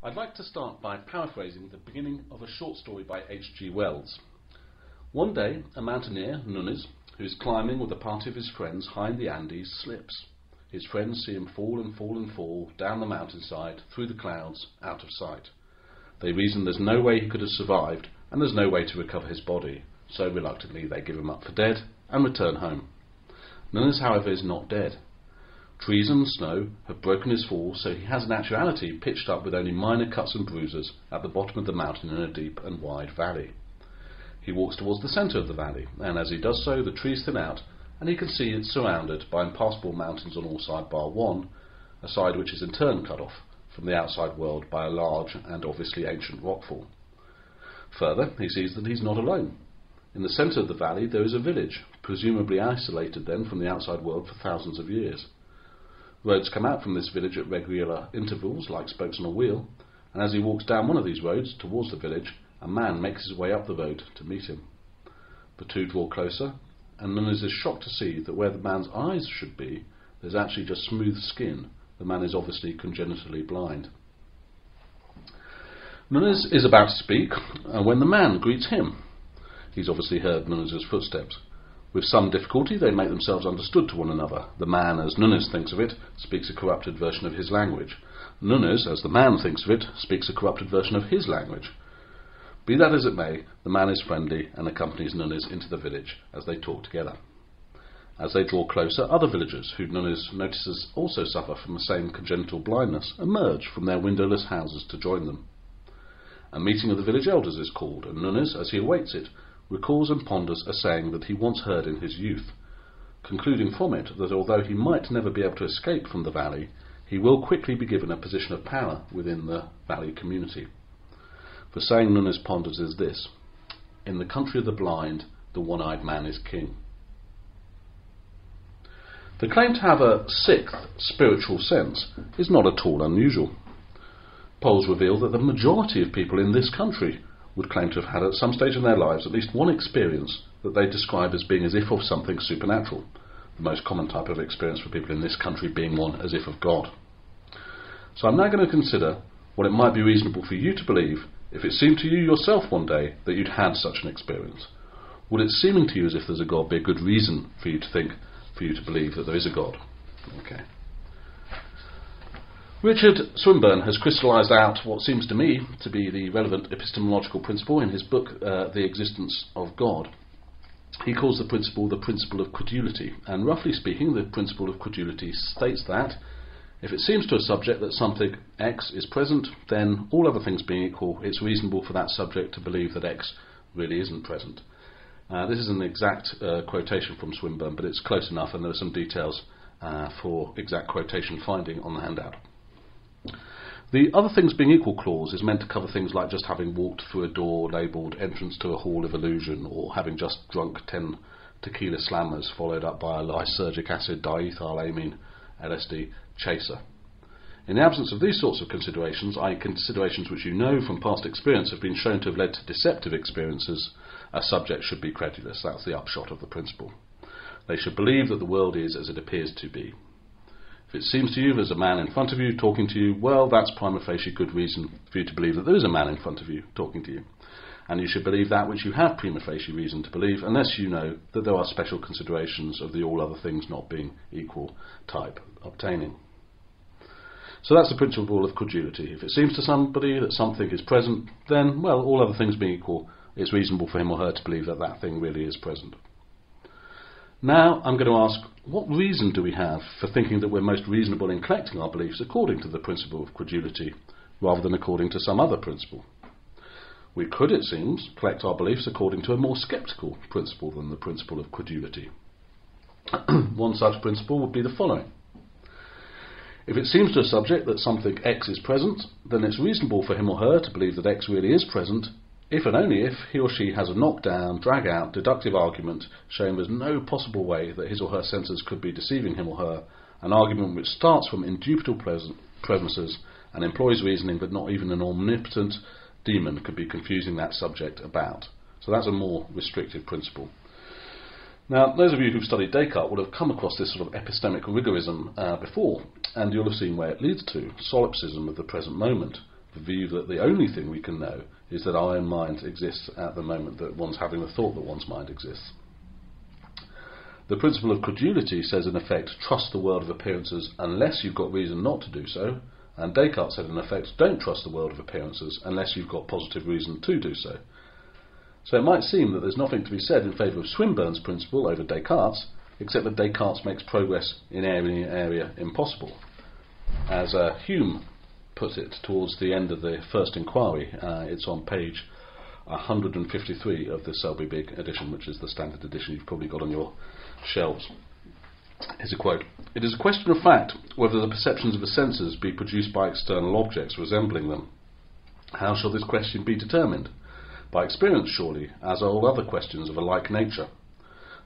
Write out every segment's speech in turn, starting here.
I'd like to start by paraphrasing the beginning of a short story by H.G. Wells. One day, a mountaineer, Nunes, who is climbing with a party of his friends high in the Andes, slips. His friends see him fall and fall and fall down the mountainside, through the clouds, out of sight. They reason there's no way he could have survived, and there's no way to recover his body, so reluctantly they give him up for dead and return home. Nunes, however, is not dead. Trees and snow have broken his fall, so he has in actuality pitched up with only minor cuts and bruises at the bottom of the mountain in a deep and wide valley. He walks towards the centre of the valley, and as he does so, the trees thin out, and he can see it's surrounded by impassable mountains on all sides bar one, a side which is in turn cut off from the outside world by a large and obviously ancient rockfall. Further, he sees that he's not alone. In the centre of the valley there is a village, presumably isolated then from the outside world for thousands of years. Roads come out from this village at regular intervals, like spokes on a wheel, and as he walks down one of these roads towards the village, a man makes his way up the road to meet him. The two draw closer, and Nunes is shocked to see that where the man's eyes should be, there's actually just smooth skin. The man is obviously congenitally blind. Nunes is about to speak when the man greets him. He's obviously heard Nunes' footsteps. With some difficulty they make themselves understood to one another. The man, as Nunes thinks of it, speaks a corrupted version of his language. Nunes, as the man thinks of it, speaks a corrupted version of his language. Be that as it may, the man is friendly and accompanies Nunes into the village as they talk together. As they draw closer, other villagers, who Nunes notices also suffer from the same congenital blindness, emerge from their windowless houses to join them. A meeting of the village elders is called, and Nunes, as he awaits it, recalls and ponders a saying that he once heard in his youth, concluding from it that although he might never be able to escape from the valley, he will quickly be given a position of power within the valley community. The saying Nunes ponders is this: "In the country of the blind, the one-eyed man is king." The claim to have a sixth spiritual sense is not at all unusual. Polls reveal that the majority of people in this country would claim to have had at some stage in their lives at least one experience that they describe as being as if of something supernatural, the most common type of experience for people in this country being one as if of God. So I'm now going to consider what it might be reasonable for you to believe if it seemed to you yourself one day that you'd had such an experience. Would it seeming to you as if there's a God be a good reason for you to believe that there is a God? Okay. Richard Swinburne has crystallised out what seems to me to be the relevant epistemological principle in his book, The Existence of God. He calls the principle of credulity, and roughly speaking, the principle of credulity states that if it seems to a subject that something X is present, then all other things being equal, it's reasonable for that subject to believe that X really isn't present. This isn't an exact quotation from Swinburne, but it's close enough, and there are some details for exact quotation finding on the handout. The other things being equal clause is meant to cover things like just having walked through a door labelled entrance to a hall of illusion, or having just drunk 10 tequila slammers followed up by a lysergic acid diethylamine LSD chaser. In the absence of these sorts of considerations, i.e. considerations which you know from past experience have been shown to have led to deceptive experiences, a subject should be credulous. That's the upshot of the principle. They should believe that the world is as it appears to be. If it seems to you there's a man in front of you talking to you, well, that's prima facie good reason for you to believe that there is a man in front of you talking to you. And you should believe that which you have prima facie reason to believe, unless you know that there are special considerations of the all other things not being equal type obtaining. So that's the principle of credulity. If it seems to somebody that something is present, then, well, all other things being equal, it's reasonable for him or her to believe that that thing really is present. Now I'm going to ask, what reason do we have for thinking that we're most reasonable in collecting our beliefs according to the principle of credulity, rather than according to some other principle? We could, it seems, collect our beliefs according to a more sceptical principle than the principle of credulity. One such principle would be the following. If it seems to a subject that something X is present, then it's reasonable for him or her to believe that X really is present, if and only if he or she has a knock-down, drag-out, deductive argument showing there's no possible way that his or her senses could be deceiving him or her, an argument which starts from indubitable premises and employs reasoning that not even an omnipotent demon could be confusing that subject about. So that's a more restrictive principle. Now, those of you who've studied Descartes would have come across this sort of epistemic rigorism before, and you'll have seen where it leads to, solipsism of the present moment, the view that the only thing we can know is that our own mind exists at the moment that one's having the thought that one's mind exists. The principle of credulity says, in effect, trust the world of appearances unless you've got reason not to do so, and Descartes said, in effect, don't trust the world of appearances unless you've got positive reason to do so. So it might seem that there's nothing to be said in favour of Swinburne's principle over Descartes', except that Descartes makes progress in any area impossible. As Hume put it towards the end of the first inquiry, it's on page 153 of the Selby Big edition, which is the standard edition you've probably got on your shelves. Here's a quote: "It is a question of fact whether the perceptions of the senses be produced by external objects resembling them. How shall this question be determined? By experience, surely, as are all other questions of a like nature.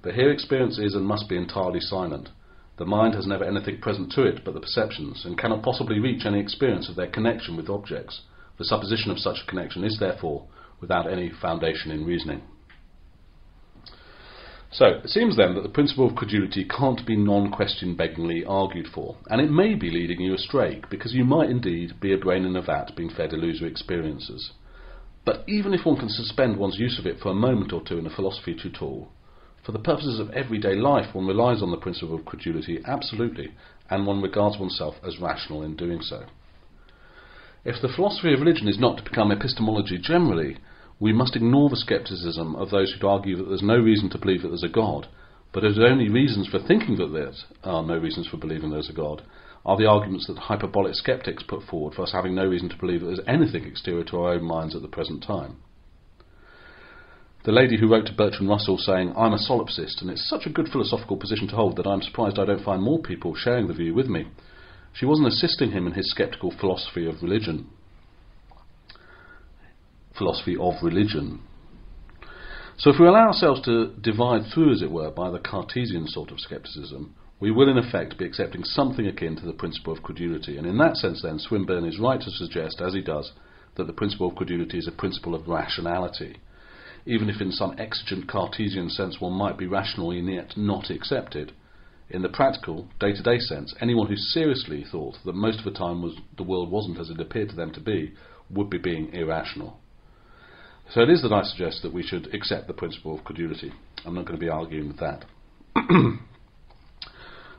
But here experience is and must be entirely silent. The mind has never anything present to it but the perceptions, and cannot possibly reach any experience of their connection with objects. The supposition of such a connection is, therefore, without any foundation in reasoning." So, it seems then that the principle of credulity can't be non-question beggingly argued for, and it may be leading you astray, because you might indeed be a brain in a vat being fed illusory experiences. But even if one can suspend one's use of it for a moment or two in a philosophy tutorial, for the purposes of everyday life one relies on the principle of credulity absolutely, and one regards oneself as rational in doing so. If the philosophy of religion is not to become epistemology generally, we must ignore the scepticism of those who argue that there's no reason to believe that there's a God, but as only reasons for thinking that there are no reasons for believing there's a God are the arguments that hyperbolic sceptics put forward for us having no reason to believe that there's anything exterior to our own minds at the present time. The lady who wrote to Bertrand Russell saying, "I'm a solipsist, and it's such a good philosophical position to hold that I'm surprised I don't find more people sharing the view with me," she wasn't assisting him in his sceptical philosophy of religion. So if we allow ourselves to divide through, as it were, by the Cartesian sort of scepticism, we will in effect be accepting something akin to the principle of credulity, and in that sense then Swinburne is right to suggest, as he does, that the principle of credulity is a principle of rationality, even if in some exigent Cartesian sense one might be rational and yet not accepted. In the practical, day-to-day sense, anyone who seriously thought that most of the time the world wasn't as it appeared to them to be would be being irrational. So it is that I suggest that we should accept the principle of credulity. I'm not going to be arguing with that.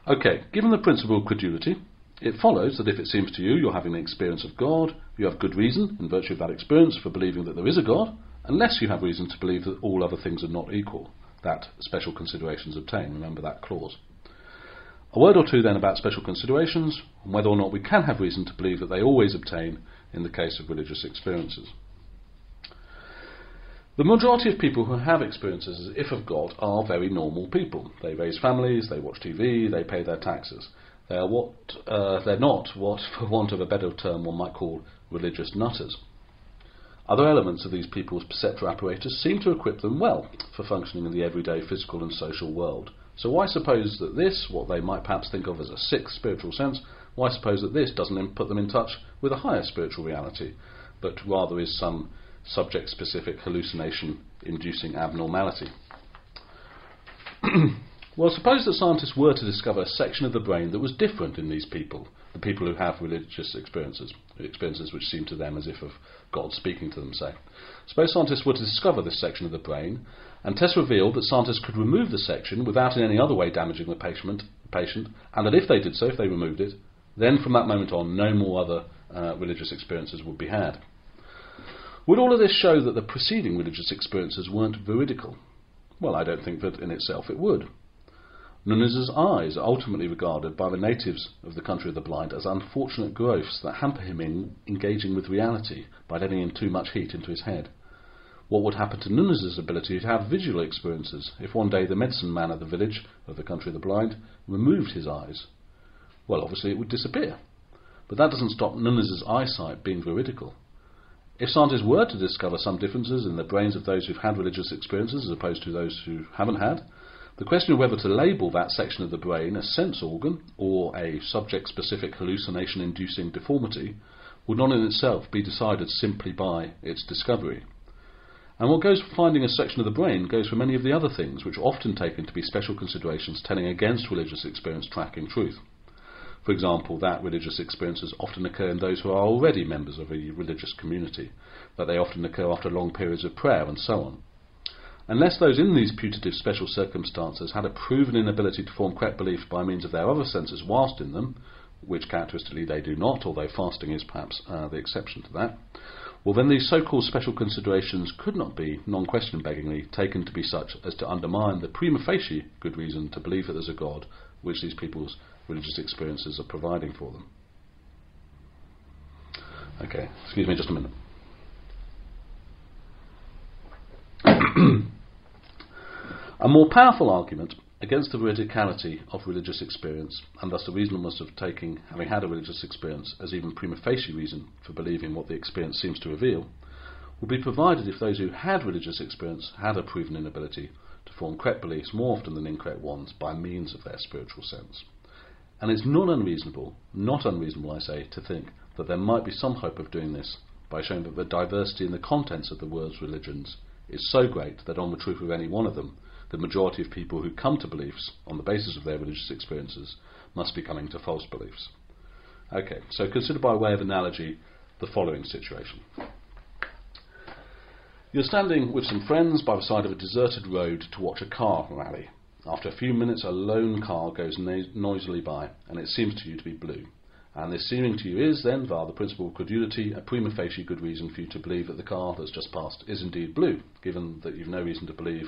Okay, given the principle of credulity, it follows that if it seems to you you're having an experience of God, you have good reason, in virtue of that experience, for believing that there is a God, unless you have reason to believe that all other things are not equal. That special considerations obtain. Remember that clause. A word or two then about special considerations, and whether or not we can have reason to believe that they always obtain in the case of religious experiences. The majority of people who have experiences as if of God are very normal people. They raise families, they watch TV, they pay their taxes. They're not what, for want of a better term, one might call religious nutters. Other elements of these people's perceptual apparatus seem to equip them well for functioning in the everyday physical and social world. So why suppose that this, what they might perhaps think of as a sixth spiritual sense, why suppose that this doesn't put them in touch with a higher spiritual reality, but rather is some subject-specific hallucination-inducing abnormality? Well, suppose that scientists were to discover a section of the brain that was different in these people, the people who have religious experiences which seem to them as if of God speaking to them, say. Suppose scientists were to discover this section of the brain, and tests revealed that scientists could remove the section without in any other way damaging the patient, and that if they did so, if they removed it, then from that moment on, no more other religious experiences would be had. Would all of this show that the preceding religious experiences weren't veridical? Well, I don't think that in itself it would. Nunez's eyes are ultimately regarded by the natives of the country of the blind as unfortunate growths that hamper him in engaging with reality by letting in too much heat into his head. What would happen to Nunez's ability to have visual experiences if one day the medicine man of the village of the country of the blind removed his eyes? Well, obviously it would disappear. But that doesn't stop Nunez's eyesight being veridical. If scientists were to discover some differences in the brains of those who've had religious experiences as opposed to those who haven't had, the question of whether to label that section of the brain a sense organ or a subject-specific hallucination-inducing deformity would not in itself be decided simply by its discovery. And what goes for finding a section of the brain goes for many of the other things which are often taken to be special considerations telling against religious experience tracking truth. For example, that religious experiences often occur in those who are already members of a religious community, that they often occur after long periods of prayer, and so on. Unless those in these putative special circumstances had a proven inability to form correct belief by means of their other senses whilst in them, which characteristically they do not, although fasting is perhaps the exception to that, well then these so-called special considerations could not be, non-question beggingly, taken to be such as to undermine the prima facie good reason to believe that there's a God which these people's religious experiences are providing for them. Okay, excuse me just a minute. A more powerful argument against the veridicality of religious experience, and thus the reasonableness of having had a religious experience as even prima facie reason for believing what the experience seems to reveal, will be provided if those who had religious experience had a proven inability to form correct beliefs more often than incorrect ones by means of their spiritual sense. And it's not unreasonable I say, to think that there might be some hope of doing this by showing that the diversity in the contents of the world's religions is so great that on the truth of any one of them, the majority of people who come to beliefs on the basis of their religious experiences must be coming to false beliefs. Okay, so consider by way of analogy the following situation. You're standing with some friends by the side of a deserted road to watch a car rally. After a few minutes, a lone car goes noisily by, and it seems to you to be blue. And this seeming to you is, then, via the principle of credulity, a prima facie good reason for you to believe that the car that's just passed is indeed blue, given that you've no reason to believe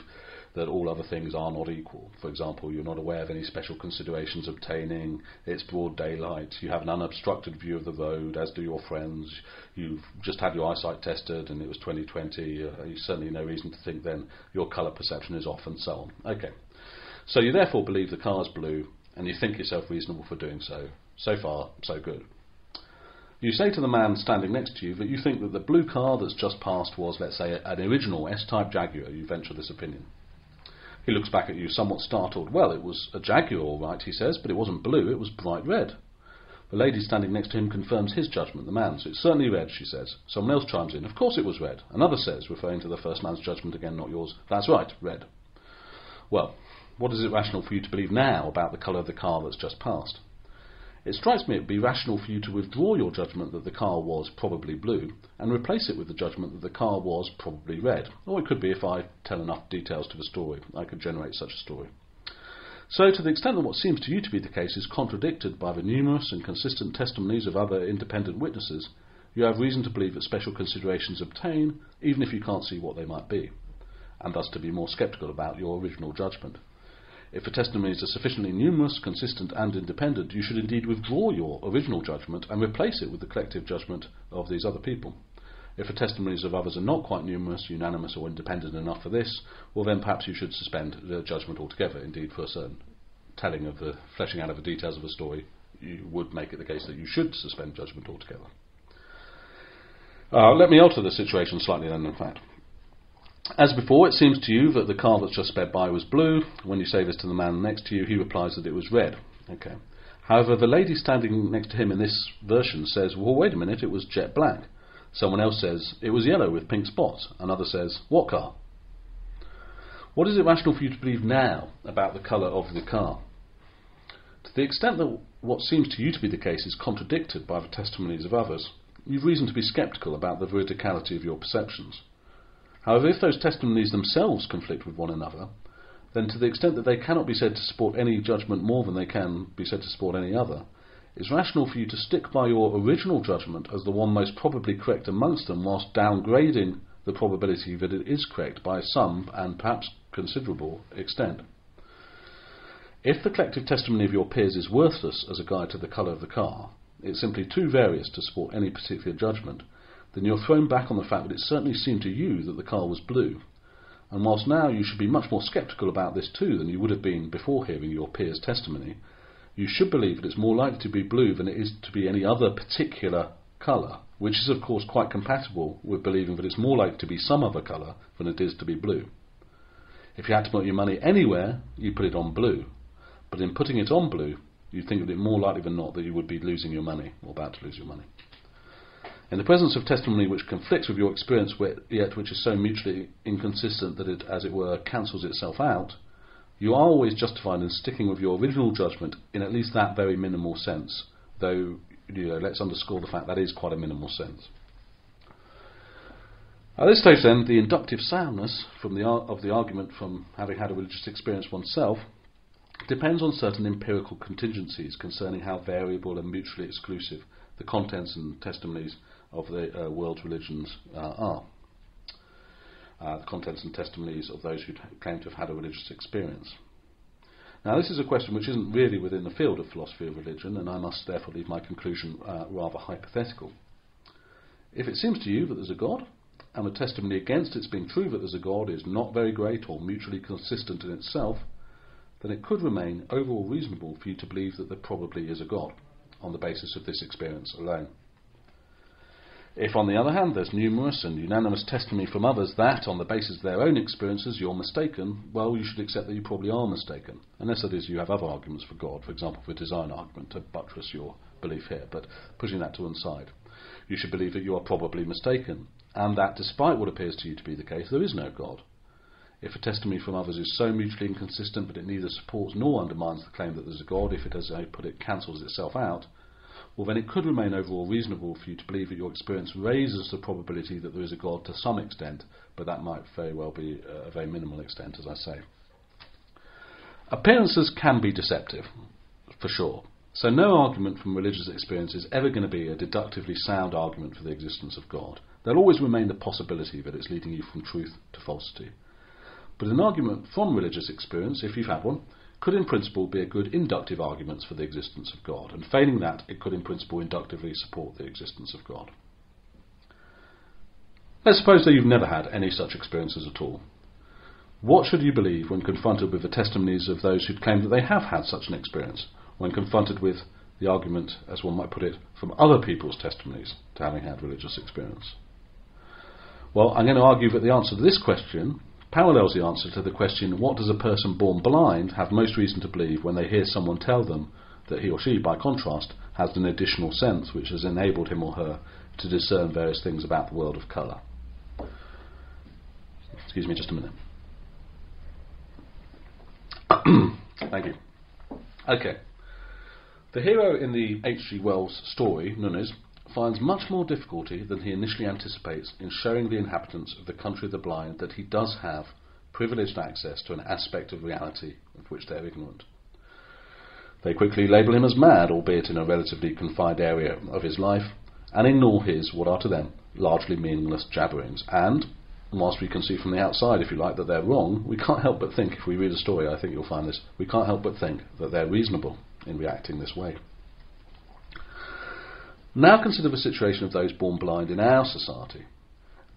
that all other things are not equal. For example, you're not aware of any special considerations obtaining, it's broad daylight, you have an unobstructed view of the road, as do your friends, you've just had your eyesight tested and it was 20/20, you certainly no reason to think then your colour perception is off, and so on. Okay, so you therefore believe the car's blue, and you think yourself reasonable for doing so. So far, so good. You say to the man standing next to you that you think that the blue car that's just passed was, let's say, an original S-Type Jaguar. You venture this opinion. He looks back at you somewhat startled. Well, it was a Jaguar all right, he says, but it wasn't blue, it was bright red. The lady standing next to him confirms his judgment, the man's. It's certainly red, she says. Someone else chimes in. Of course it was red. Another says, referring to the first man's judgment again, not yours. That's right, red. Well, what is it rational for you to believe now about the colour of the car that's just passed? It strikes me it would be rational for you to withdraw your judgment that the car was probably blue and replace it with the judgment that the car was probably red. Or it could be, if I tell enough details to the story, I could generate such a story. So, to the extent that what seems to you to be the case is contradicted by the numerous and consistent testimonies of other independent witnesses, you have reason to believe that special considerations obtain, even if you can't see what they might be, and thus to be more sceptical about your original judgment. If the testimonies are sufficiently numerous, consistent and independent, you should indeed withdraw your original judgment and replace it with the collective judgment of these other people. If the testimonies of others are not quite numerous, unanimous or independent enough for this, well then perhaps you should suspend the judgment altogether. Indeed, for a certain telling of the fleshing out of the details of a story, you would make it the case that you should suspend judgment altogether. Let me alter the situation slightly then, in fact. As before, it seems to you that the car that's just sped by was blue. When you say this to the man next to you, he replies that it was red. Okay. However, the lady standing next to him in this version says, well, wait a minute, it was jet black. Someone else says, it was yellow with pink spots. Another says, what car? What is it rational for you to believe now about the colour of the car? To the extent that what seems to you to be the case is contradicted by the testimonies of others, you've reason to be sceptical about the veridicality of your perceptions. However, if those testimonies themselves conflict with one another, then to the extent that they cannot be said to support any judgment more than they can be said to support any other, it's rational for you to stick by your original judgment as the one most probably correct amongst them, whilst downgrading the probability that it is correct by some, and perhaps considerable, extent. If the collective testimony of your peers is worthless as a guide to the colour of the car, it's simply too various to support any particular judgment, then you're thrown back on the fact that it certainly seemed to you that the car was blue. And whilst now you should be much more sceptical about this too than you would have been before hearing your peer's testimony, you should believe that it's more likely to be blue than it is to be any other particular colour, which is of course quite compatible with believing that it's more likely to be some other colour than it is to be blue. If you had to put your money anywhere, you'd put it on blue. But in putting it on blue, you'd think that it more likely than not that you would be losing your money, or about to lose your money. In the presence of testimony which conflicts with your experience, yet which is so mutually inconsistent that it, as it were, cancels itself out, you are always justified in sticking with your original judgment in at least that very minimal sense, though let's underscore the fact that is quite a minimal sense. At this stage then, the inductive soundness of the argument from having had a religious experience oneself depends on certain empirical contingencies concerning how variable and mutually exclusive the contents and testimonies of the world's religions are. The contents and testimonies of those who claim to have had a religious experience. Now, this is a question which isn't really within the field of philosophy of religion, and I must therefore leave my conclusion rather hypothetical. If it seems to you that there's a God, and the testimony against its being true that there's a God is not very great or mutually consistent in itself, then it could remain overall reasonable for you to believe that there probably is a God, on the basis of this experience alone. If, on the other hand, there's numerous and unanimous testimony from others that, on the basis of their own experiences, you're mistaken, well, you should accept that you probably are mistaken, unless that is you have other arguments for God, for example, the design argument, to buttress your belief here, but putting that to one side. You should believe that you are probably mistaken, and that, despite what appears to you to be the case, there is no God. If a testimony from others is so mutually inconsistent that it neither supports nor undermines the claim that there's a God, if it, as I put it, cancels itself out, well, then it could remain overall reasonable for you to believe that your experience raises the probability that there is a God to some extent, but that might very well be a very minimal extent, as I say. Appearances can be deceptive, for sure. So no argument from religious experience is ever going to be a deductively sound argument for the existence of God. There'll always remain the possibility that it's leading you from truth to falsity. But an argument from religious experience, if you've had one, could in principle be a good inductive argument for the existence of God, and failing that, it could in principle inductively support the existence of God. Let's suppose that you've never had any such experiences at all. What should you believe when confronted with the testimonies of those who claim that they have had such an experience, when confronted with the argument, as one might put it, from other people's testimonies to having had religious experience? Well, I'm going to argue that the answer to this question parallels the answer to the question, what does a person born blind have most reason to believe when they hear someone tell them that he or she, by contrast, has an additional sense which has enabled him or her to discern various things about the world of colour? Excuse me just a minute. Thank you. Okay. The hero in the H.G. Wells story, Nunez, finds much more difficulty than he initially anticipates in showing the inhabitants of the country of the blind that he does have privileged access to an aspect of reality of which they are ignorant. They quickly label him as mad, albeit in a relatively confined area of his life, and ignore his, what are to them, largely meaningless jabberings. And, whilst we can see from the outside, if you like, that they're wrong, we can't help but think, if we read a story, I think you'll find this, we can't help but think that they're reasonable in reacting this way. Now consider the situation of those born blind in our society.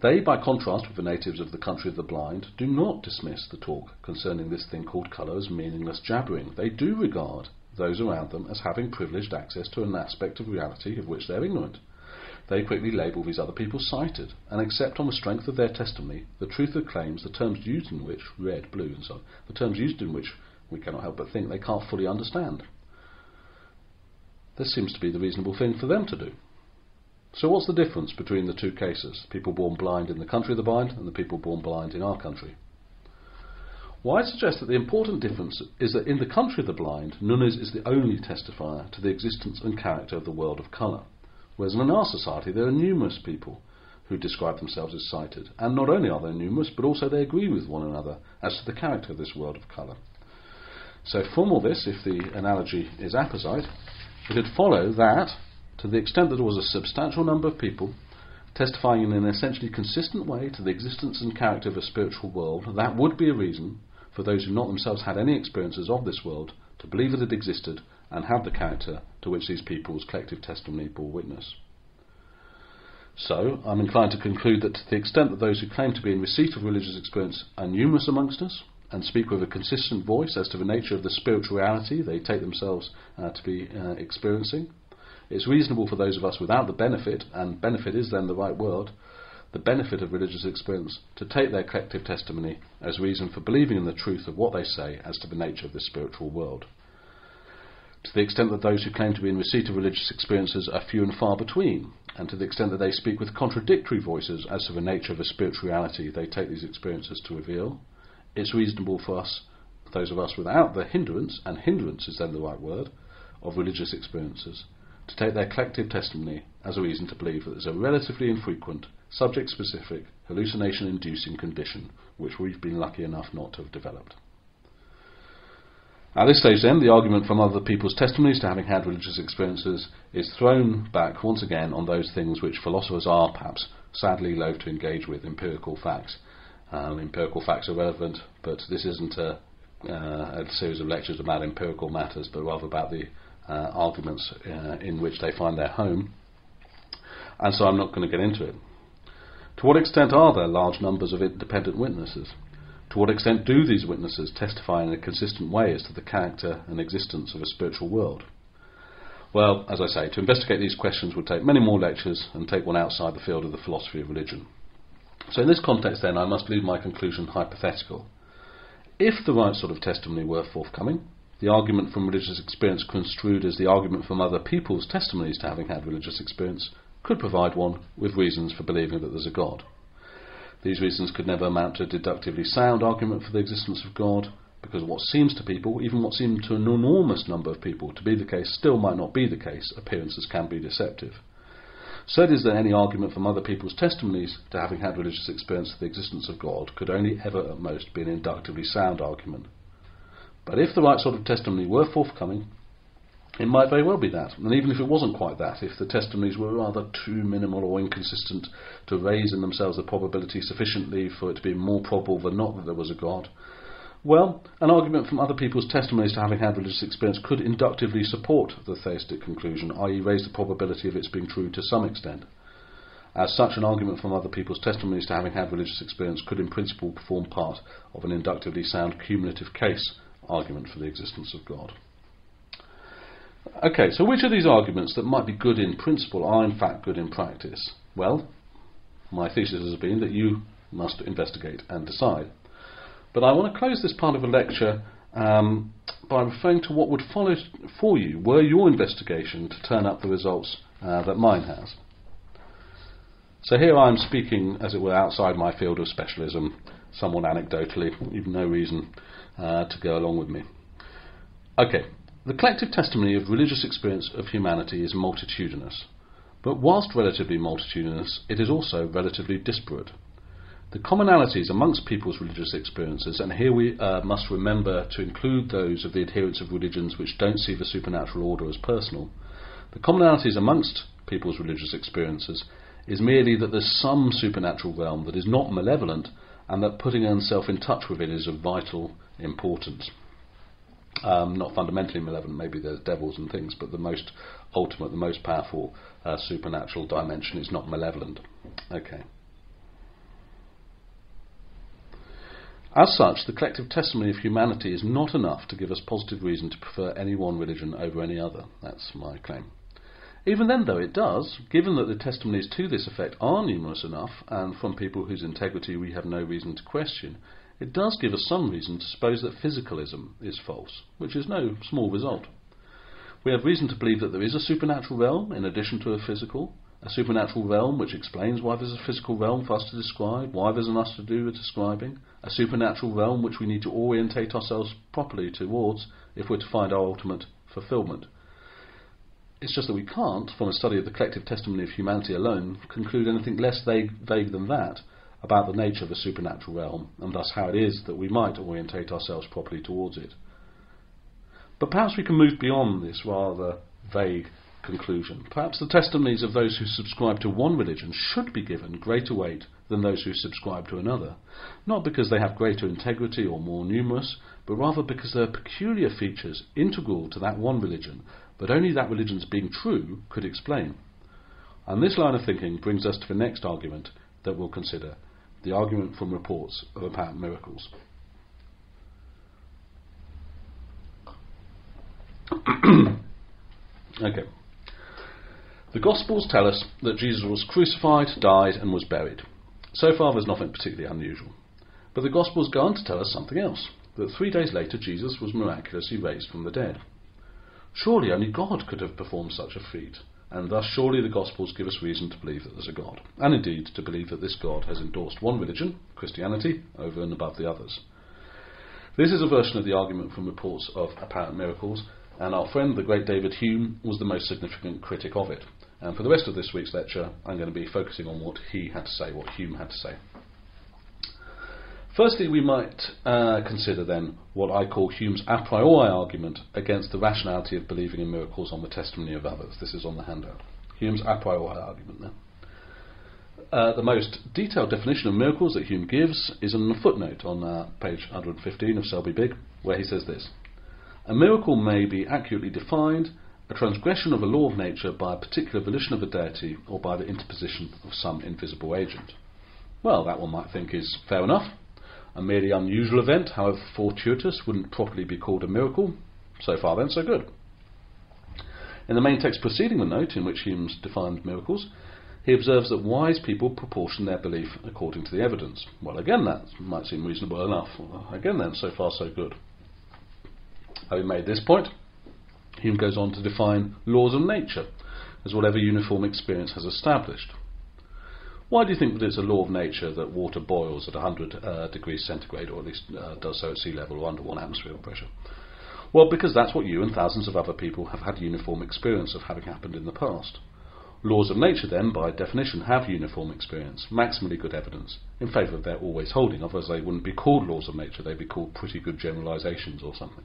They, by contrast with the natives of the country of the blind, do not dismiss the talk concerning this thing called colour as meaningless jabbering. They do regard those around them as having privileged access to an aspect of reality of which they are ignorant. They quickly label these other people sighted, and accept on the strength of their testimony the truth of claims, the terms used in which, red, blue and so on, the terms used in which we cannot help but think they can't fully understand. This seems to be the reasonable thing for them to do. So what's the difference between the two cases, people born blind in the country of the blind and the people born blind in our country? Well, I suggest that the important difference is that in the country of the blind, Nunez is the only testifier to the existence and character of the world of colour, whereas in our society there are numerous people who describe themselves as sighted, and not only are they numerous, but also they agree with one another as to the character of this world of colour. So from all this, if the analogy is apposite, it would follow that, to the extent that there was a substantial number of people testifying in an essentially consistent way to the existence and character of a spiritual world, that would be a reason for those who not themselves had any experiences of this world to believe that it existed and have the character to which these people's collective testimony bore witness. So, I'm inclined to conclude that to the extent that those who claim to be in receipt of religious experience are numerous amongst us, and speak with a consistent voice as to the nature of the spiritual reality they take themselves to be experiencing, it's reasonable for those of us without the benefit, and benefit is then the right word, the benefit of religious experience, to take their collective testimony as reason for believing in the truth of what they say as to the nature of this spiritual world. To the extent that those who claim to be in receipt of religious experiences are few and far between, and to the extent that they speak with contradictory voices as to the nature of the spiritual reality they take these experiences to reveal, it's reasonable for us those of us without the hindrance, and hindrance is then the right word, of religious experiences, to take their collective testimony as a reason to believe that there's a relatively infrequent, subject-specific, hallucination-inducing condition which we've been lucky enough not to have developed. At this stage then, the argument from other people's testimonies to having had religious experiences is thrown back once again on those things which philosophers are, perhaps, sadly loath to engage with, empirical facts. Empirical facts are relevant, but this isn't a series of lectures about empirical matters, but rather about the arguments in which they find their home, and so I'm not going to get into it. To what extent are there large numbers of independent witnesses? To what extent do these witnesses testify in a consistent way as to the character and existence of a spiritual world? Well, as I say, to investigate these questions would take many more lectures and take one outside the field of the philosophy of religion. So in this context then, I must leave my conclusion hypothetical. If the right sort of testimony were forthcoming, the argument from religious experience construed as the argument from other people's testimonies to having had religious experience could provide one with reasons for believing that there's a God. These reasons could never amount to a deductively sound argument for the existence of God, because what seems to people, even what seemed to an enormous number of people to be the case, still might not be the case. Appearances can be deceptive. So it is that any argument from other people's testimonies to having had religious experience of the existence of God could only ever at most be an inductively sound argument. But if the right sort of testimony were forthcoming, it might very well be that. And even if it wasn't quite that, if the testimonies were rather too minimal or inconsistent to raise in themselves the probability sufficiently for it to be more probable than not that there was a God, well, an argument from other people's testimonies to having had religious experience could inductively support the theistic conclusion, i.e. raise the probability of its being true to some extent. As such, an argument from other people's testimonies to having had religious experience could in principle form part of an inductively sound cumulative case argument for the existence of God. Okay, so which of these arguments that might be good in principle are in fact good in practice? Well, my thesis has been that you must investigate and decide. But I want to close this part of the lecture by referring to what would follow for you were your investigation to turn up the results that mine has. So here I am speaking, as it were, outside my field of specialism, somewhat anecdotally, even no reason to go along with me. Okay. The collective testimony of religious experience of humanity is multitudinous, but whilst relatively multitudinous, it is also relatively disparate. The commonalities amongst people's religious experiences, and here we must remember to include those of the adherents of religions which don't see the supernatural order as personal, the commonalities amongst people's religious experiences is merely that there's some supernatural realm that is not malevolent, and that putting oneself in touch with it is of vital importance. Not fundamentally malevolent, maybe there's devils and things, but the most ultimate, the most powerful supernatural dimension is not malevolent. Okay. As such, the collective testimony of humanity is not enough to give us positive reason to prefer any one religion over any other. That's my claim. Even then, though, it does, given that the testimonies to this effect are numerous enough, and from people whose integrity we have no reason to question, it does give us some reason to suppose that physicalism is false, which is no small result. We have reason to believe that there is a supernatural realm in addition to a physical, a supernatural realm which explains why there's a physical realm for us to describe, why there's an us to do with describing, a supernatural realm which we need to orientate ourselves properly towards if we're to find our ultimate fulfillment. It's just that we can't, from a study of the collective testimony of humanity alone, conclude anything less vague than that about the nature of a supernatural realm, and thus how it is that we might orientate ourselves properly towards it. But perhaps we can move beyond this rather vague conclusion. Perhaps the testimonies of those who subscribe to one religion should be given greater weight than those who subscribe to another, not because they have greater integrity or more numerous, but rather because there are peculiar features integral to that one religion, but only that religion's being true could explain. And this line of thinking brings us to the next argument that we'll consider, the argument from reports of apparent miracles. Okay. The Gospels tell us that Jesus was crucified, died, and was buried. So far there's nothing particularly unusual. But the Gospels go on to tell us something else, that 3 days later Jesus was miraculously raised from the dead. Surely only God could have performed such a feat, and thus surely the Gospels give us reason to believe that there's a God, and indeed to believe that this God has endorsed one religion, Christianity, over and above the others. This is a version of the argument from reports of apparent miracles, and our friend the great David Hume was the most significant critic of it. And for the rest of this week's lecture, I'm going to be focusing on what he had to say, what Hume had to say. Firstly, we might consider then what I call Hume's a priori argument against the rationality of believing in miracles on the testimony of others. This is on the handout. Hume's a priori argument now. The most detailed definition of miracles that Hume gives is in a footnote on page 115 of Selby Big, where he says this: "A miracle may be accurately defined, a transgression of a law of nature by a particular volition of a deity or by the interposition of some invisible agent." Well, that one might think is fair enough. A merely unusual event, however fortuitous, wouldn't properly be called a miracle. So far then, so good. In the main text preceding the note, in which Hume's defined miracles, he observes that wise people proportion their belief according to the evidence. Well, again, that might seem reasonable enough. Again then, so far so good. Having made this point, Hume goes on to define laws of nature as whatever uniform experience has established. Why do you think that it's a law of nature that water boils at 100 degrees centigrade, or at least does so at sea level or under 1 atmospheric pressure? Well, because that's what you and thousands of other people have had uniform experience of having happened in the past. Laws of nature then, by definition, have uniform experience, maximally good evidence, in favour of their always holding, otherwise they wouldn't be called laws of nature, they'd be called pretty good generalisations or something.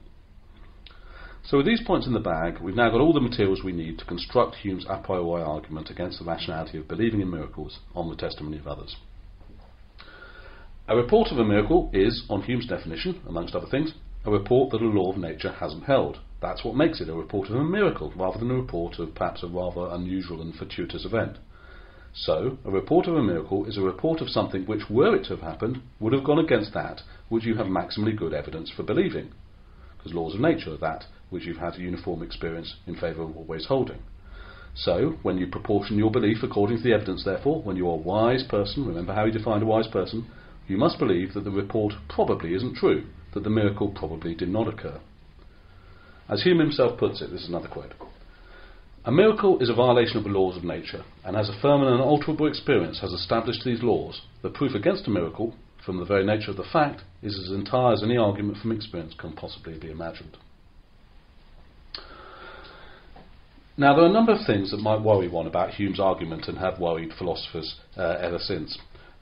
So with these points in the bag, we've now got all the materials we need to construct Hume's a priori argument against the rationality of believing in miracles on the testimony of others. A report of a miracle is, on Hume's definition, amongst other things, a report that a law of nature hasn't held. That's what makes it a report of a miracle, rather than a report of perhaps a rather unusual and fortuitous event. So, a report of a miracle is a report of something which, were it to have happened, would have gone against that which you have maximally good evidence for believing. Because laws of nature are that which you've had a uniform experience in favour of always holding. So, when you proportion your belief according to the evidence, therefore, when you are a wise person, remember how he defined a wise person, you must believe that the report probably isn't true, that the miracle probably did not occur. As Hume himself puts it, this is another quote: "A miracle is a violation of the laws of nature, and as a firm and unalterable experience has established these laws, the proof against a miracle, from the very nature of the fact, is as entire as any argument from experience can possibly be imagined." Now, there are a number of things that might worry one about Hume's argument and have worried philosophers ever since.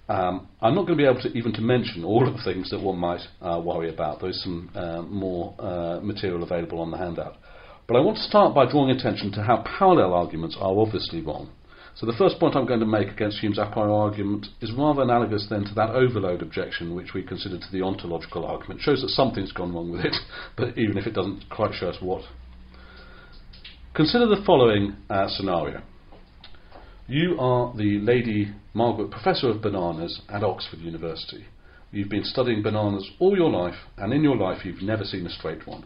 I'm not going to be able to even to mention all of the things that one might worry about. There is some more material available on the handout. But I want to start by drawing attention to how parallel arguments are obviously wrong. So the first point I'm going to make against Hume's a priori argument is rather analogous then to that overload objection which we considered to the ontological argument. It shows that something's gone wrong with it, but even if it doesn't quite show us what. Consider the following scenario. You are the Lady Margaret Professor of Bananas at Oxford University. You've been studying bananas all your life, and in your life you've never seen a straight one.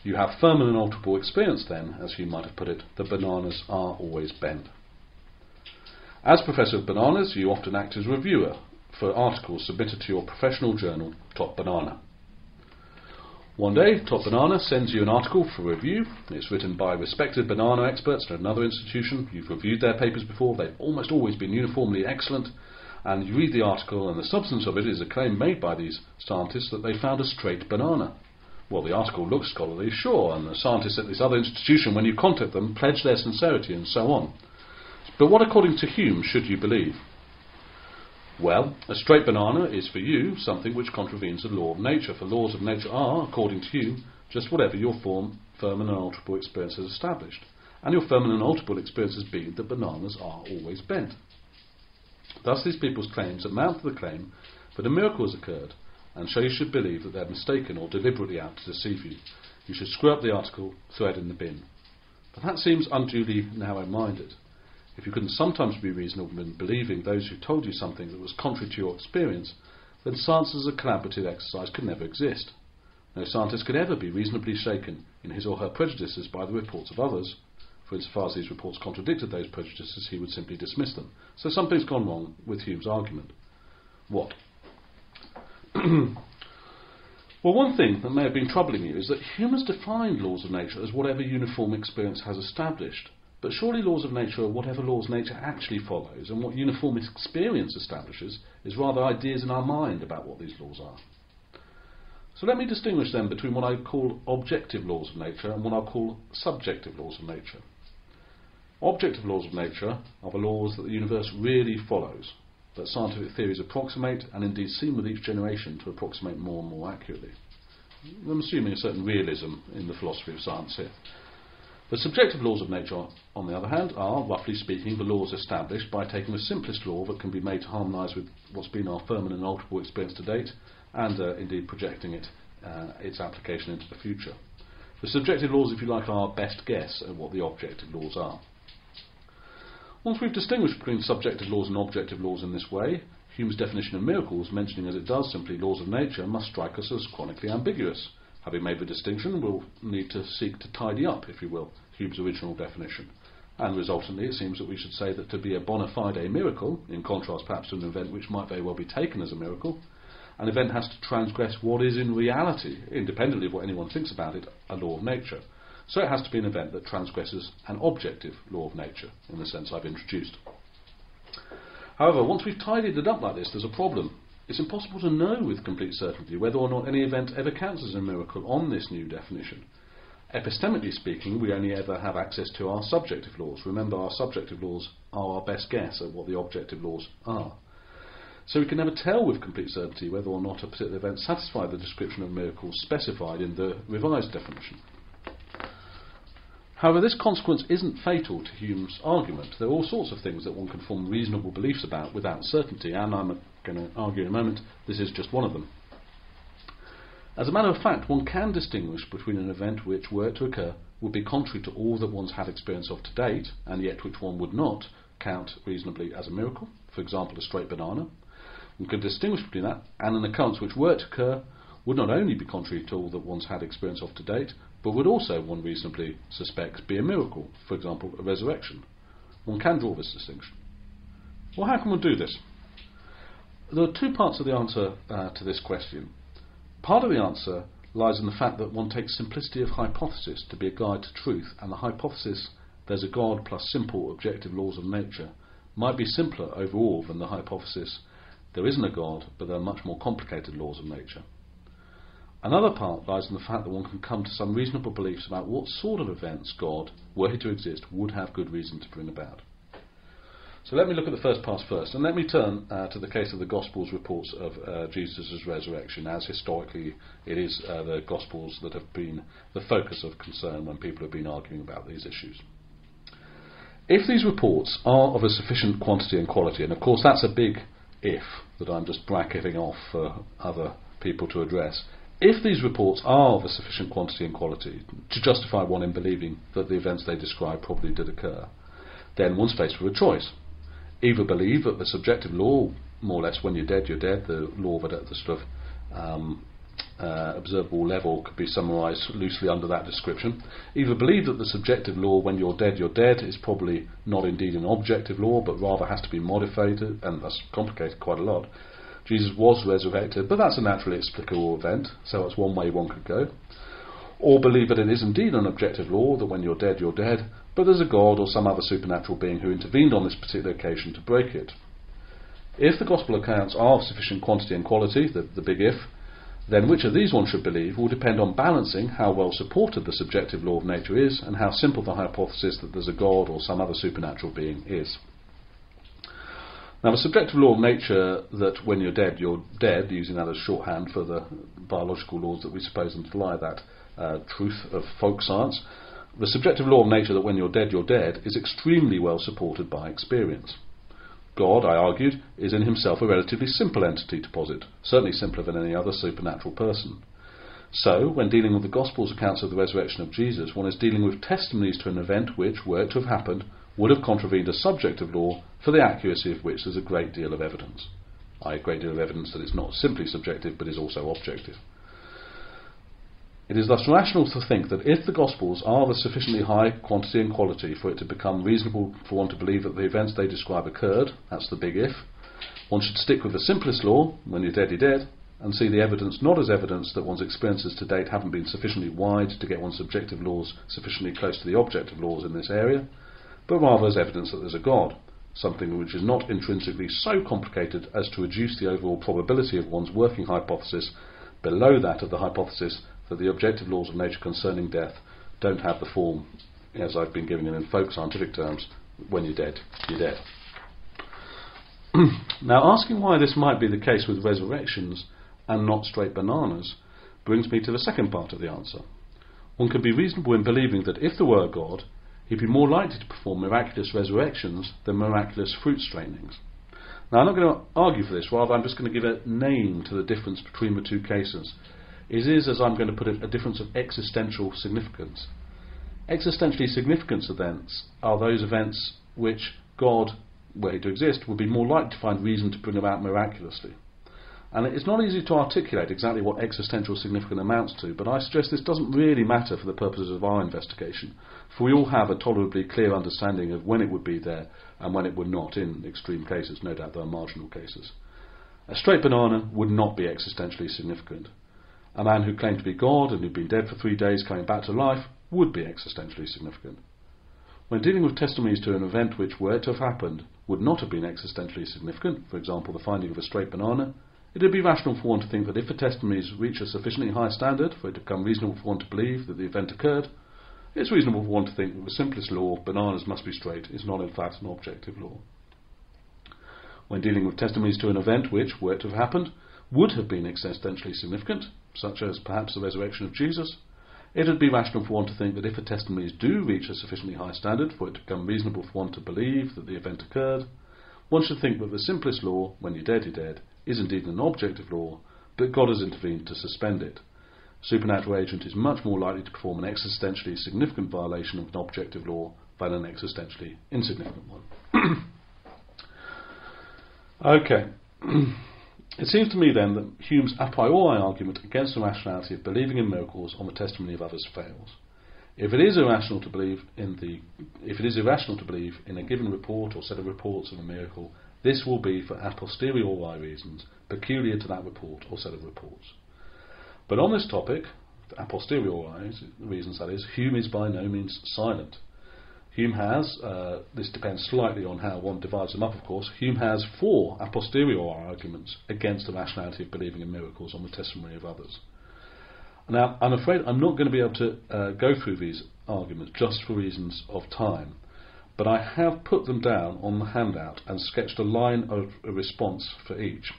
You have firm and unalterable experience then, as you might have put it, that bananas are always bent. As Professor of Bananas, you often act as reviewer for articles submitted to your professional journal, Top Banana. One day, Top Banana sends you an article for review. It's written by respected banana experts at another institution. You've reviewed their papers before. They've almost always been uniformly excellent. And you read the article, and the substance of it is a claim made by these scientists that they found a straight banana. Well, the article looks scholarly, sure, and the scientists at this other institution, when you contact them, pledge their sincerity and so on. But what, according to Hume, should you believe? Well, a straight banana is for you something which contravenes a law of nature, for laws of nature are, according to Hume, just whatever your firm and unalterable experience has established. And your firm and unalterable experience has been that bananas are always bent. Thus these people's claims amount to the claim that a miracle has occurred, and so you should believe that they're mistaken or deliberately out to deceive you. You should screw up the article, throw it in the bin. But that seems unduly narrow-minded. If you couldn't sometimes be reasonable in believing those who told you something that was contrary to your experience, then science as a collaborative exercise could never exist. No scientist could ever be reasonably shaken in his or her prejudices by the reports of others. For insofar as these reports contradicted those prejudices, he would simply dismiss them. So something's gone wrong with Hume's argument. What? Well, one thing that may have been troubling you is that Hume has defined laws of nature as whatever uniform experience has established. But surely laws of nature are whatever laws nature actually follows, and what uniform experience establishes is rather ideas in our mind about what these laws are. So let me distinguish then between what I call objective laws of nature and what I call subjective laws of nature. Objective laws of nature are the laws that the universe really follows, that scientific theories approximate and indeed seem with each generation to approximate more and more accurately. I'm assuming a certain realism in the philosophy of science here. The subjective laws of nature, on the other hand, are, roughly speaking, the laws established by taking the simplest law that can be made to harmonise with what's been our firm and inalterable experience to date, and indeed projecting its application into the future. The subjective laws, if you like, are our best guess at what the objective laws are. Once we've distinguished between subjective laws and objective laws in this way, Hume's definition of miracles, mentioning as it does simply laws of nature, must strike us as chronically ambiguous. Having made the distinction, we'll need to seek to tidy up, if you will, Hume's original definition. And resultantly, it seems that we should say that to be a bona fide miracle, in contrast perhaps to an event which might very well be taken as a miracle, an event has to transgress what is in reality, independently of what anyone thinks about it, a law of nature. So it has to be an event that transgresses an objective law of nature, in the sense I've introduced. However, once we've tidied it up like this, there's a problem. It's impossible to know with complete certainty whether or not any event ever counts as a miracle on this new definition. Epistemically speaking, we only ever have access to our subjective laws. Remember, our subjective laws are our best guess at what the objective laws are. So we can never tell with complete certainty whether or not a particular event satisfies the description of miracles specified in the revised definition. However, this consequence isn't fatal to Hume's argument. There are all sorts of things that one can form reasonable beliefs about without certainty, and I'm going to argue in a moment this is just one of them. As a matter of fact, one can distinguish between an event which, were it to occur, would be contrary to all that one's had experience of to date, and yet which one would not count reasonably as a miracle, for example a straight banana. One can distinguish between that and an occurrence which, were it to occur, would not only be contrary to all that one's had experience of to date, but would also, one reasonably suspects, be a miracle, for example, a resurrection. One can draw this distinction. Well, how can one do this? There are two parts of the answer to this question. Part of the answer lies in the fact that one takes simplicity of hypothesis to be a guide to truth, and the hypothesis, there's a God plus simple objective laws of nature, might be simpler overall than the hypothesis, there isn't a God, but there are much more complicated laws of nature. Another part lies in the fact that one can come to some reasonable beliefs about what sort of events God, were he to exist, would have good reason to bring about. So let me look at the first part first, and let me turn to the case of the Gospels' reports of Jesus' resurrection, as historically it is the Gospels that have been the focus of concern when people have been arguing about these issues. If these reports are of a sufficient quantity and quality, and of course that's a big if that I'm just bracketing off for other people to address, if these reports are of a sufficient quantity and quality to justify one in believing that the events they describe probably did occur, then one's faced with a choice. Either believe that the subjective law, more or less when you're dead, the law that at the sort of observable level could be summarised loosely under that description. Either believe that the subjective law, when you're dead, is probably not indeed an objective law, but rather has to be modified, and that's complicated quite a lot. Jesus was resurrected, but that's a naturally explicable event, so that's one way one could go. Or believe that it is indeed an objective law, that when you're dead, but there's a God or some other supernatural being who intervened on this particular occasion to break it. If the Gospel accounts are of sufficient quantity and quality, the big if, then which of these one should believe will depend on balancing how well supported the subjective law of nature is and how simple the hypothesis that there's a God or some other supernatural being is. Now, the subjective law of nature that when you're dead, using that as shorthand for the biological laws that we suppose underlie that truth of folk science, the subjective law of nature that when you're dead is extremely well supported by experience. God, I argued, is in himself a relatively simple entity to posit, certainly simpler than any other supernatural person. So, when dealing with the Gospel's accounts of the resurrection of Jesus, one is dealing with testimonies to an event which, were it to have happened, would have contravened a subjective law for the accuracy of which there's a great deal of evidence. A great deal of evidence that it's not simply subjective but is also objective. It is thus rational to think that if the Gospels are of a sufficiently high quantity and quality for it to become reasonable for one to believe that the events they describe occurred, that's the big if, one should stick with the simplest law, when you're dead, and see the evidence not as evidence that one's experiences to date haven't been sufficiently wide to get one's subjective laws sufficiently close to the objective laws in this area, but rather as evidence that there's a God, something which is not intrinsically so complicated as to reduce the overall probability of one's working hypothesis below that of the hypothesis that the objective laws of nature concerning death don't have the form, as I've been giving it in folk scientific terms, when you're dead, you're dead. Now, asking why this might be the case with resurrections and not straight bananas brings me to the second part of the answer. One can be reasonable in believing that if there were a God, he'd be more likely to perform miraculous resurrections than miraculous fruit strainings. Now, I'm not going to argue for this, rather I'm just going to give a name to the difference between the two cases. It is, as I'm going to put it, a difference of existential significance. Existentially significant events are those events which God, were he to exist, would be more likely to find reason to bring about miraculously. And it's not easy to articulate exactly what existential significance amounts to, but I suggest this doesn't really matter for the purposes of our investigation, for we all have a tolerably clear understanding of when it would be there and when it would not, in extreme cases. No doubt there are marginal cases. A straight banana would not be existentially significant. A man who claimed to be God and who'd been dead for 3 days coming back to life would be existentially significant. When dealing with testimonies to an event which, were it to have happened, would not have been existentially significant, for example the finding of a straight banana, it would be rational for one to think that if the testimonies reach a sufficiently high standard for it to become reasonable for one to believe that the event occurred, it's reasonable for one to think that the simplest law, bananas must be straight, is not in fact an objective law. When dealing with testimonies to an event which, were it to have happened, would have been existentially significant, such as perhaps the resurrection of Jesus, it would be rational for one to think that if the testimonies do reach a sufficiently high standard for it to become reasonable for one to believe that the event occurred, one should think that the simplest law, when you're dead, you're dead, is indeed an objective law, but God has intervened to suspend it. A supernatural agent is much more likely to perform an existentially significant violation of an objective law than an existentially insignificant one. Okay. It seems to me then that Hume's a priori argument against the rationality of believing in miracles on the testimony of others fails. If it is irrational to believe in a given report or set of reports of a miracle, this will be for a posteriori reasons peculiar to that report or set of reports. But on this topic, a posteriori reasons that is, Hume is by no means silent. Hume has, this depends slightly on how one divides them up of course, Hume has 4 a posteriori arguments against the rationality of believing in miracles on the testimony of others. Now, I'm afraid I'm not going to be able to go through these arguments just for reasons of time, but I have put them down on the handout and sketched a line of a response for each,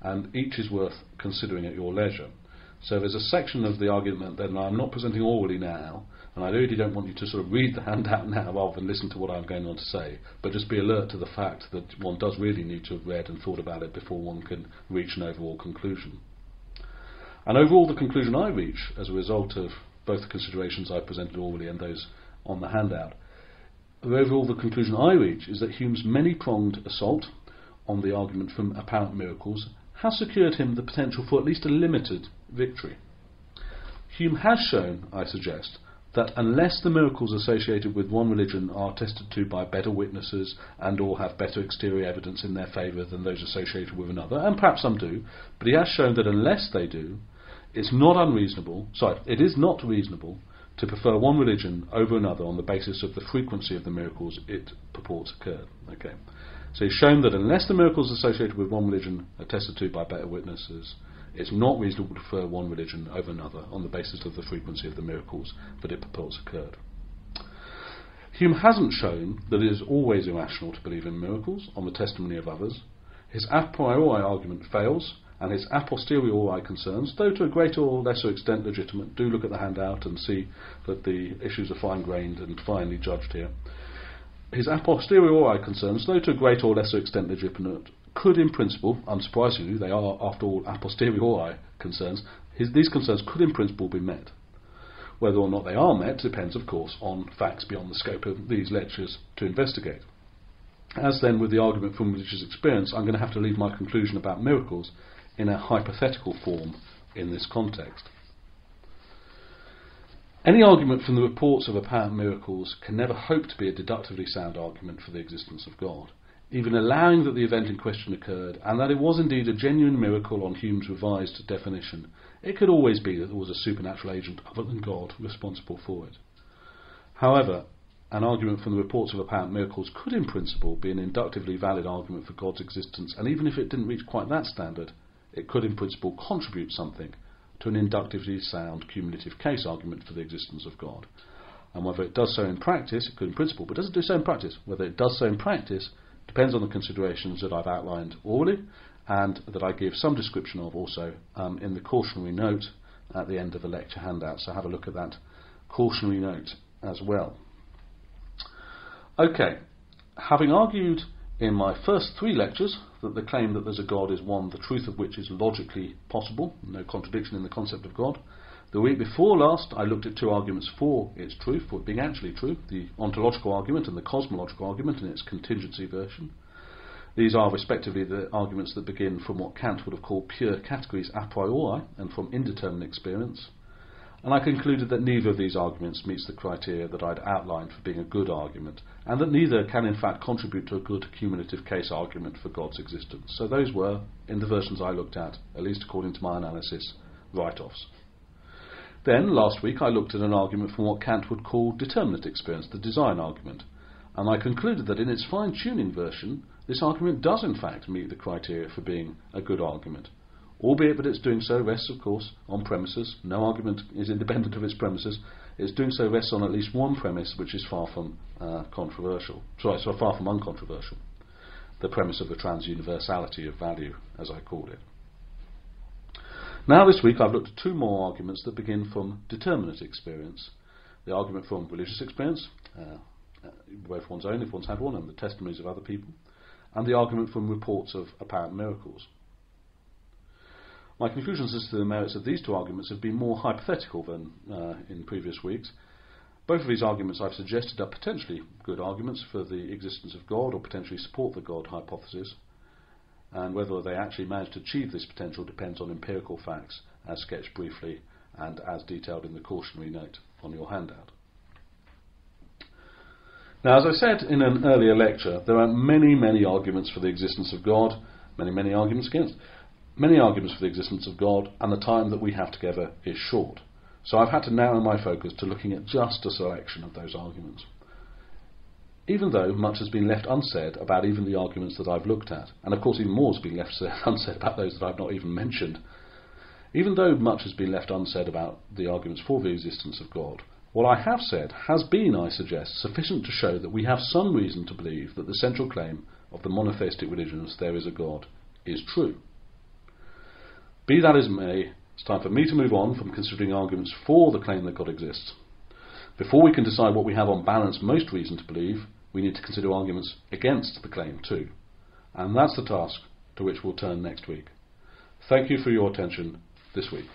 and each is worth considering at your leisure. So there's a section of the argument that I'm not presenting orally now, and I really don't want you to sort of read the handout now rather than listen to what I'm going on to say, but just be alert to the fact that one does really need to have read and thought about it before one can reach an overall conclusion. And overall the conclusion I reach as a result of both the considerations I presented orally and those on the handout, overall the conclusion I reach is that Hume's many-pronged assault on the argument from apparent miracles has secured him the potential for at least a limited victory. Hume has shown, I suggest, that unless the miracles associated with one religion are attested to by better witnesses and or have better exterior evidence in their favour than those associated with another, and perhaps some do, but he has shown that unless they do, it is not reasonable to prefer one religion over another on the basis of the frequency of the miracles it purports occurred. Okay. So he's shown that unless the miracles associated with one religion are attested to by better witnesses, it's not reasonable to prefer one religion over another on the basis of the frequency of the miracles that it purports occurred. Hume hasn't shown that it is always irrational to believe in miracles on the testimony of others. His a priori argument fails, and his a posteriori concerns, though to a greater or lesser extent legitimate, do look at the handout and see that the issues are fine-grained and finely judged here. His a posteriori concerns, though to a greater or lesser extent legitimate, could in principle, unsurprisingly, they are after all a posteriori concerns, these concerns could in principle be met. Whether or not they are met depends of course on facts beyond the scope of these lectures to investigate. As then with the argument from religious experience, I'm going to have to leave my conclusion about miracles in a hypothetical form in this context. Any argument from the reports of apparent miracles can never hope to be a deductively sound argument for the existence of God. Even allowing that the event in question occurred, and that it was indeed a genuine miracle on Hume's revised definition, it could always be that there was a supernatural agent other than God responsible for it. However, an argument from the reports of apparent miracles could in principle be an inductively valid argument for God's existence, and even if it didn't reach quite that standard, it could in principle contribute something to an inductively sound cumulative case argument for the existence of God. And whether it does so in practice, it could in principle, but doesn't do so in practice. Whether it does so in practice depends on the considerations that I've outlined orally and that I give some description of also in the cautionary note at the end of the lecture handout. So have a look at that cautionary note as well. Okay, having argued in my first 3 lectures that the claim that there's a God is one the truth of which is logically possible, no contradiction in the concept of God. The week before last I looked at 2 arguments for its truth, for it being actually true, the ontological argument and the cosmological argument in its contingency version. These are respectively the arguments that begin from what Kant would have called pure categories a priori and from indeterminate experience. And I concluded that neither of these arguments meets the criteria that I'd outlined for being a good argument, and that neither can in fact contribute to a good cumulative case argument for God's existence. So those were, in the versions I looked at least according to my analysis, write-offs. Then, last week, I looked at an argument from what Kant would call determinate experience, the design argument, and I concluded that in its fine-tuning version, this argument does in fact meet the criteria for being a good argument, albeit that it's doing so rests, of course, on premises. No argument is independent of its premises. Its doing so rests on at least one premise which is far from uncontroversial. The premise of the transuniversality of value, as I called it. Now this week I've looked at 2 more arguments that begin from determinate experience. The argument from religious experience, both one's own if one's had one, and the testimonies of other people, and the argument from reports of apparent miracles. My conclusions as to the merits of these 2 arguments have been more hypothetical than in previous weeks. Both of these arguments I've suggested are potentially good arguments for the existence of God or potentially support the God hypothesis, and whether they actually manage to achieve this potential depends on empirical facts as sketched briefly and as detailed in the cautionary note on your handout. Now, as I said in an earlier lecture, there are many arguments for the existence of God, many arguments against. Many arguments for the existence of God, and the time that we have together is short. So I've had to narrow my focus to looking at just a selection of those arguments. Even though much has been left unsaid about even the arguments that I've looked at, and of course even more has been left unsaid about those that I've not even mentioned, even though much has been left unsaid about the arguments for the existence of God, what I have said has been, I suggest, sufficient to show that we have some reason to believe that the central claim of the monotheistic religions, there is a God, is true. Be that as it may, it's time for me to move on from considering arguments for the claim that God exists. Before we can decide what we have on balance most reason to believe, we need to consider arguments against the claim too. And that's the task to which we'll turn next week. Thank you for your attention this week.